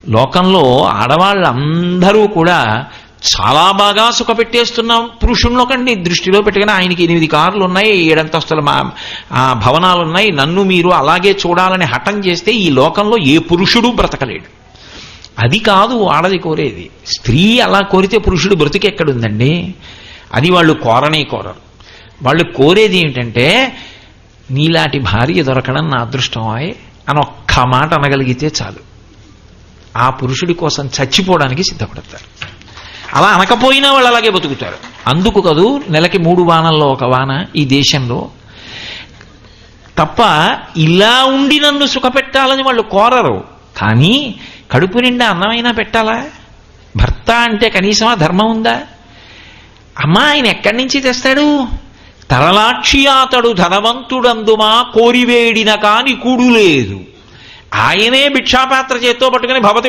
లోకంలో ఆడవాళ్ళందరూ కూడా చాలా బాగా సుఖపెట్టేస్తున్నాం పురుషుల్లో కండి దృష్టిలో పెట్టుకుని ఆయనకి 8 కార్లు ఉన్నాయి, 7 అంతస్తుల భవనాలు ఉన్నాయి, నన్ను మీరు అలాగే చూడాలని హఠం చేస్తే ఈ లోకంలో ఏ పురుషుడు బ్రతకలేడు. అది కాదు ఆడది కోరేది. స్త్రీ అలా కోరితే పురుషుడు బ్రతికెక్కడుందండి? అది వాళ్ళు కోరనే కోరరు. వాళ్ళు కోరేది ఏమిటంటే నీలాంటి భార్య దొరకడం నా అదృష్టం అని ఒక్క మాట అనగలిగితే చాలు. ఆ పురుషుడి కోసం చచ్చిపోవడానికి సిద్ధపడతారు. అలా అనకపోయినా వాళ్ళు అలాగే బతుకుతారు. అందుకు కదూ నెలకి 3 వానల్లో 1 వాన ఈ దేశంలో. తప్ప ఇలా ఉండి నన్ను సుఖపెట్టాలని వాళ్ళు కోరరు. కానీ కడుపు నిండా అన్నమైనా పెట్టాలా? భర్త అంటే కనీసం ఆ ధర్మం ఉందా? అమ్మా ఆయన ఎక్కడి నుంచి తెస్తాడు? తరలాక్షి అతడు ధనవంతుడందుమా కోరివేడిన కాని కూడు లేదు. ఆయనే భిక్షాపాత్ర చేత్తో పట్టుకుని భవతి